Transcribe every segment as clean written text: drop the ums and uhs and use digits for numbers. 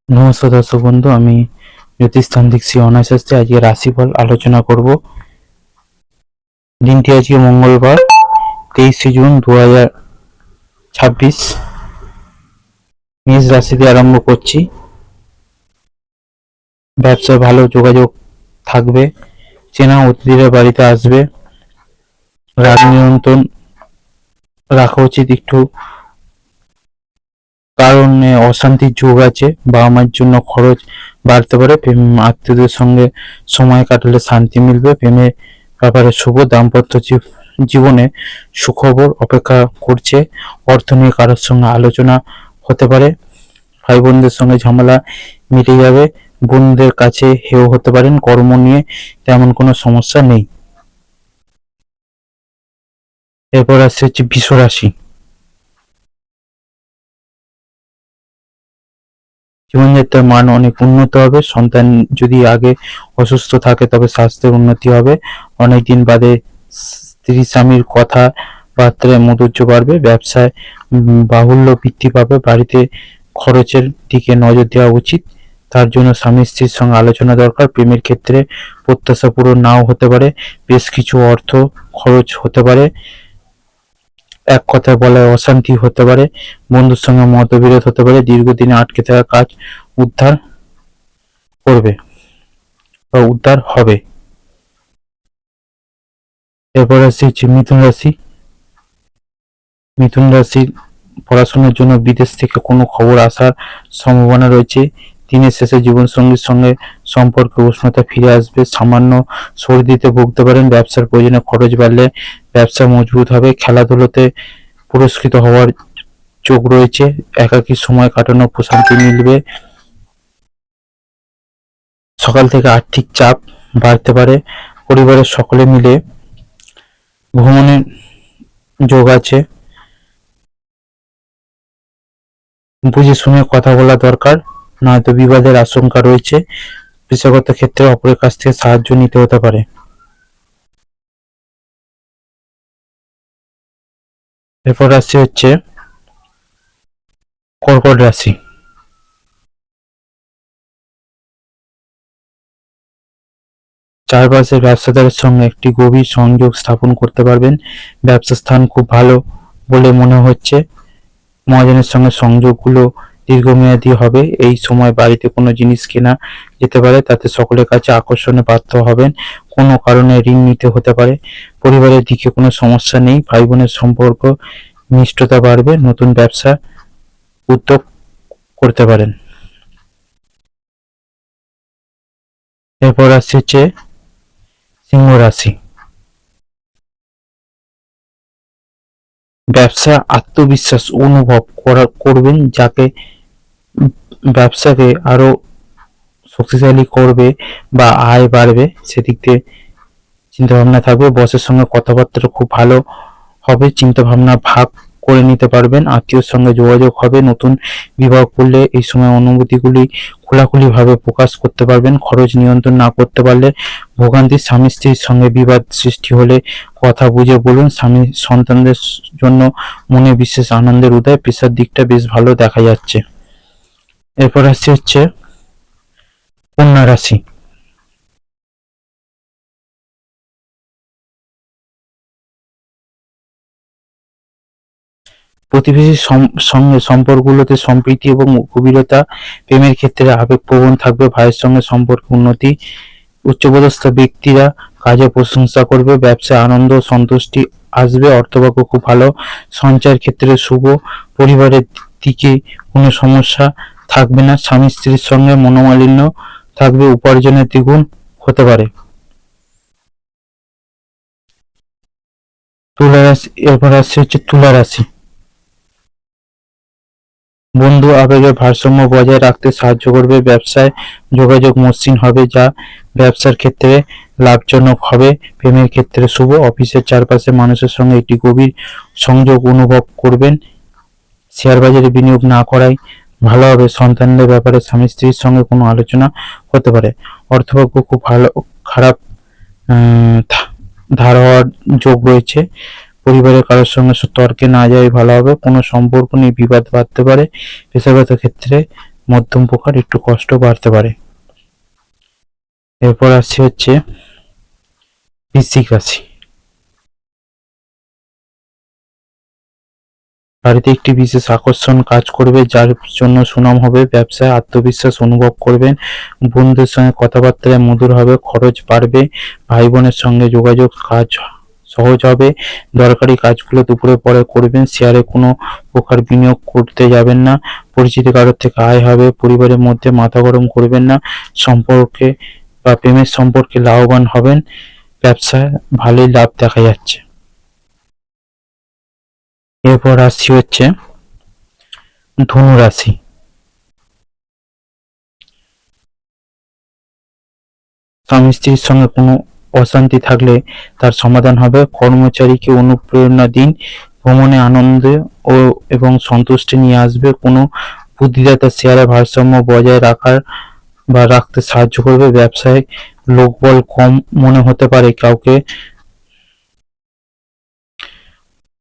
নমস্কার দর্শক বন্ধু, আমি জ্যোতিষতান্ত্রিক শ্রী অনায় শাস্ত্রী আজকে রাশিফল আলোচনা করব। দিনটি আজকে মঙ্গলবার 23শে জুন 2026। মেষ রাশি দিয়ে আরম্ভ করছি। ব্যবসায় ভালো যোগাযোগ থাকবে, চেনা অতিথিরা বাড়িতে আসবে, রাগ নিয়ন্ত্রণ রাখা উচিত একটু, কারণ অশান্তির যোগ আছে। বাবা মায়ের জন্য খরচ বাড়তে পারে। আত্মীয়দের সঙ্গে সময় কাটালে শান্তি মিলবে। প্রেমের ব্যাপারে শুভ। দাম্পত্য জীবনে সুখবর অপেক্ষা করছে। অর্থ নিয়ে কারোর সঙ্গে আলোচনা হতে পারে। ভাই বোনদের সঙ্গে ঝামেলা মিটে যাবে। বোনদের কাছে হেয় হতে পারেন। কর্ম নিয়ে তেমন কোনো সমস্যা নেই। এরপর আসছে হচ্ছে বৃষ রাশি। জীবনযাত্রার মান অনেক উন্নত হবে। সন্তান যদি আগে অসুস্থ থাকে তবে স্বাস্থ্যের উন্নতি হবে। অনেকদিন বাদে স্ত্রী স্বামীর কথাবার্তায় মধুর্য বাড়বে। ব্যবসায় বাহুল্য বৃদ্ধি পাবে। বাড়িতে খরচের দিকে নজর দেওয়া উচিত। তার জন্য স্বামী স্ত্রীর সঙ্গে আলোচনা দরকার। প্রেমের ক্ষেত্রে প্রত্যাশা পূরণ নাও হতে পারে। বেশ কিছু অর্থ খরচ হতে পারে। এক কথায় বলায় অশান্তি হতে পারে। বন্ধুর সঙ্গে মতবিরোধ হতে পারে। দীর্ঘদিনে আটকে থাকা কাজ উদ্ধার করবে বা উদ্ধার হবে। এরপর আসছে হচ্ছে মিথুন রাশি। মিথুন রাশির পড়াশোনার জন্য বিদেশ থেকে কোনো খবর আসার সম্ভাবনা রয়েছে। দিনের শেষে জীবনসঙ্গীর সঙ্গে সম্পর্কে উষ্ণতা ফিরে আসবে। সামান্য সর্দিতে ভুগতে পারেন। ব্যবসার প্রয়োজনে খরচ বাড়লে ব্যবসা মজবুত হবে। খেলাধুলোতে পুরস্কৃত হওয়ার যোগ রয়েছে। একাকী সময় কাটানো প্রশান্তি মিলবে। সকাল থেকে আর্থিক চাপ বাড়তে পারে। পরিবারের সকলে মিলে ভ্রমণের যোগ আছে। বুঝে শুনে কথা বলা দরকার, নয়তো বিবাদের আশঙ্কা রয়েছে। পেশাগত ক্ষেত্রে অপরের কাছ থেকে সাহায্য নিতে হতে পারে। এরপর আসছে হচ্ছে কর্কট রাশি। চারপাশের ব্যবসাদারের সঙ্গে একটি গভীর সংযোগ স্থাপন করতে পারবেন। ব্যবসা স্থান খুব ভালো বলে মনে হচ্ছে। মহাজনের সঙ্গে সংযোগগুলো দীর্ঘমেয়াদী হবে। এই সময় বাড়িতে কোনো জিনিস কেনা যেতে পারে, তাতে সকলের কাছে আকর্ষণে পাত্র হবেন। কোনো কারণে ঋণ নিতে হতে পারে। পরিবারের দিকে কোনো সমস্যা নেই। ভাই বোনের সম্পর্ক মিষ্টতা বাড়বে। নতুন ব্যবসা উদ্যোগ করতে পারেন। এরপর আসছে হচ্ছে সিংহ রাশি। ব্যবসা আত্মবিশ্বাস অনুভব করবেন, যাকে ব্যবসাকে আরো শক্তিশালী করবে বা আয় বাড়বে সেদিক দিয়ে চিন্তা ভাবনা থাকবে। বসের সঙ্গে কথাবার্তা খুব ভালো হবে। চিন্তা ভাবনা ভাগ করে নিতে পারবেন। আত্মীয়র সঙ্গে যোগাযোগ হবে। নতুন বিবাহ করলে এই সময় অনুভূতিগুলি খোলাখুলি ভাবে প্রকাশ করতে পারবেন। খরচ নিয়ন্ত্রণ না করতে পারলে ভোগান্তি। স্বামী স্ত্রীর সঙ্গে বিবাদ সৃষ্টি হলে কথা বুঝে বলুন। স্বামী সন্তানদের জন্য মনে বিশেষ আনন্দের উদয়। পেশার দিকটা বেশ ভালো দেখা যাচ্ছে। এরপর আসছে হচ্ছে কন্যা রাশি। প্রতিবেশীর সঙ্গে সম্পর্কগুলোতে সম্প্রীতি এবং গভীরতা। প্রেমের ক্ষেত্রে আবেগপ্রবণ থাকবে। ভাইয়ের সঙ্গে সম্পর্ক উন্নতি। উচ্চপদস্থ ব্যক্তিরা কাজে প্রশংসা করবে। ব্যবসায় আনন্দ সন্তুষ্টি আসবে। অর্থভাগ্য খুব ভালো। সঞ্চয়ের ক্ষেত্রে শুভ। পরিবারের দিকে কোনো সমস্যা থাকবে না। স্বামী স্ত্রীর সঙ্গে মনোমালিন্য থাকবে। উপার্জনের দ্বিগুণ হতে পারে। তুলা রাশি। এরপর আসছে হচ্ছে তুলা রাশি। বন্ধু আবেগের ভারসাম্য বজায় রাখতে সাহায্য করবে। ব্যবসায় যোগাযোগ মসৃণ হবে, যা ব্যবসার ক্ষেত্রে লাভজনক হবে। প্রেমের ক্ষেত্রে শুভ। অফিসের চারপাশে মানুষের সঙ্গে একটি গভীর সংযোগ অনুভব করবেন। শেয়ার বাজারে বিনিয়োগ না করাই ভালো হবে। সন্তানদের ব্যাপারে স্বামী স্ত্রীর সঙ্গে কোনো আলোচনা হতে পারে। অর্থভাগ্য খুব ভালো খারাপ ধার হওয়ার যোগ রয়েছে। পরিবারের কারোর সঙ্গে তর্কে না যাওয়াই ভালো হবে। কোনো সম্পর্ক নিয়ে বিবাদ বাড়তে পারে। পেশাগত ক্ষেত্রে মধ্যম প্রকার একটু কষ্ট বাড়তে পারে। এরপর আসছে হচ্ছে বৃশ্চিক রাশি। বাড়িতে একটি বিশেষ আকর্ষণ কাজ করবে, যার জন্য সুনাম হবে। ব্যবসায় আত্মবিশ্বাস অনুভব করবেন। বন্ধুদের সঙ্গে কথাবার্তায় মধুর হবে, খরচ বাড়বে। ভাই বোনের সঙ্গে যোগাযোগ কাজ সহজ হবে। দরকারি কাজগুলো দুপুরে পরে করবেন। শেয়ারে কোনো প্রকার বিনিয়োগ করতে যাবেন না। পরিচিত কারোর থেকে আয় হবে। পরিবারের মধ্যে মাথা গরম করবেন না। সম্পর্কে বা প্রেমের সম্পর্কে লাভবান হবেন। ব্যবসায় ভালোই লাভ দেখা যাচ্ছে। এরপর রাশি হচ্ছে ধনু রাশি। স্বামী স্ত্রীর সঙ্গে কোনো অশান্তি থাকলে তার সমাধান হবে। কর্মচারীকে অনুপ্রেরণা দিন। ভ্রমণে আনন্দ ও এবং সন্তুষ্টি নিয়ে আসবে। কোনো বুদ্ধিদাতা শেয়ারে ভারসাম্য বজায় রাখার বা রাখতে সাহায্য করবে। ব্যবসায় লোকবল কম মনে হতে পারে। কাউকে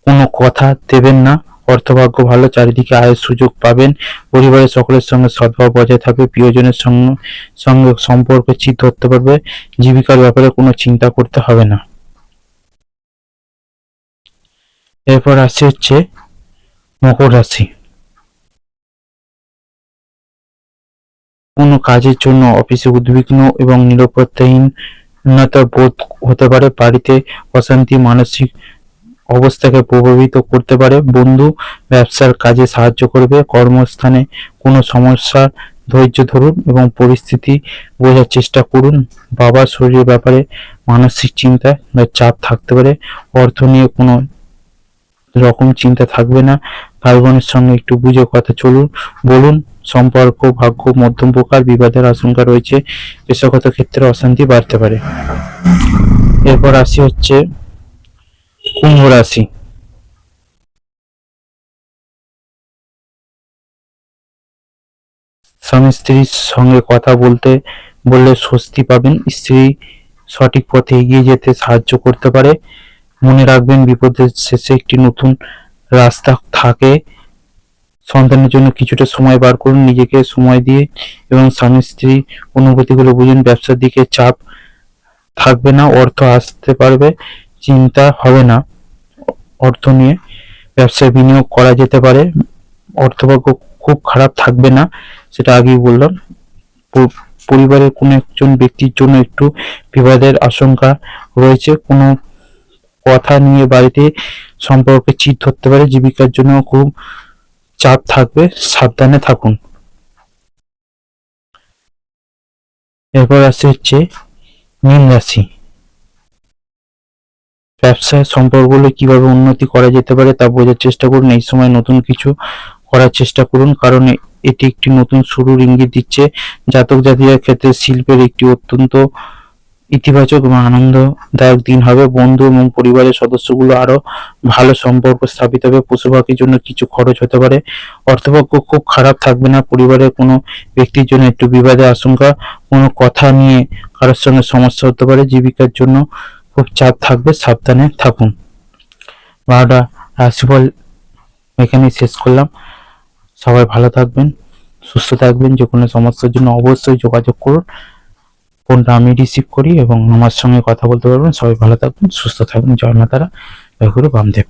কোনো কথা দেবেন না। অর্থভাগ্য ভালো, চারিদিকে আয়ের সুযোগ পাবেন। পরিবারের সকলের সঙ্গে সদ্ভাব বজায় থাকবে। প্রিয়জনের সঙ্গে সম্পর্ক চির ধরতে পারবে। জীবিকার ব্যাপারে কোনো চিন্তা করতে হবে না। এরপর আসছে হচ্ছে মকর রাশি। কোনো কাজের জন্য অফিসে উদ্বিগ্ন এবং নিরাপত্তাহীনতা বোধ হতে পারে। বাড়িতে অশান্তি মানসিক অবস্থাকে প্রভাবিত করতে পারে। বন্ধু ব্যবসার কাজে সাহায্য করবে। কর্মস্থানে কোনো সমস্যার ধৈর্য ধরুন এবং পরিস্থিতি বোঝার চেষ্টা করুন। বাবার শরীরের ব্যাপারে মানসিক চিন্তা বা চাপ থাকতে পারে। অর্থ নিয়ে কোনো রকম চিন্তা থাকবে না। ভাই বোনের সঙ্গে একটু বুঝে কথা বলুন। সম্পর্ক ভাগ্য মধ্যম প্রকার, বিবাদের আশঙ্কা রয়েছে। পেশাগত ক্ষেত্রে অশান্তি বাড়তে পারে। এরপর রাশি হচ্ছে কুম্ভ রাশি। স্বামী স্ত্রীর সঙ্গে কথা বললে স্বস্তি পাবেন। স্ত্রী সঠিক পথে এগিয়ে যেতে সাহায্য করতে পারে। মনে রাখবেন, বিপদের শেষে একটি নতুন রাস্তা থাকে। সন্তানের জন্য কিছুটা সময় বার করুন। নিজেকে সময় দিয়ে এবং স্বামী স্ত্রী অনুভূতিগুলো বুঝুন। ব্যবসার দিকে চাপ থাকবে না। অর্থ আসতে পারবে, চিন্তা হবে না অর্থ নিয়ে। ব্যবসায় বিনিয়োগ করা যেতে পারে। অর্থভাগ্য খুব খারাপ থাকবে না, সেটা আগেই বললাম। পরিবারের কোনো একজন ব্যক্তির জন্য একটু বিবাদের আশঙ্কা রয়েছে। কোনো কথা নিয়ে বাড়িতে সম্পর্কে চিড় ধরতে পারে। জীবিকার জন্য খুব চাপ থাকবে, সাবধানে থাকুন। এরপর আসছে হচ্ছে মীন রাশি। ব্যবসায় সম্পর্কগুলো কিভাবে উন্নতি করা যেতে পারে তা বোঝার চেষ্টা করুন। এই সময় নতুন কিছু করার চেষ্টা করুন, কারণ এটি একটি নতুন শুরুর ইঙ্গিত দিচ্ছে। জাতক জাতিকার ক্ষেত্রে শিল্পের একটি অত্যন্ত ইতিবাচক এবং আনন্দদায়ক দিন হবে। বন্ধু এবং পরিবারের সদস্যগুলো আরো ভালো সম্পর্ক স্থাপিত হবে। পশু পাখির জন্য কিছু খরচ হতে পারে। অর্থভাগ্য খুব খারাপ থাকবে না। পরিবারের কোনো ব্যক্তির জন্য একটু বিবাদের আশঙ্কা। কোনো কথা নিয়ে কারোর সঙ্গে সমস্যা হতে পারে। জীবিকার জন্য খুব চাপ থাকবে, সাবধানে থাকুন। 12টা রাশিফল এখানেই শেষ করলাম। সবাই ভালো থাকবেন, সুস্থ থাকবেন। যে কোনো সমস্যার জন্য অবশ্যই যোগাযোগ করুন। ফোনটা আমি রিসিভ করি এবং আমার সঙ্গে কথা বলতে পারবেন। সবাই ভালো থাকবেন, সুস্থ থাকবেন। জয় মা তারা, জয় গুরু বামদেব।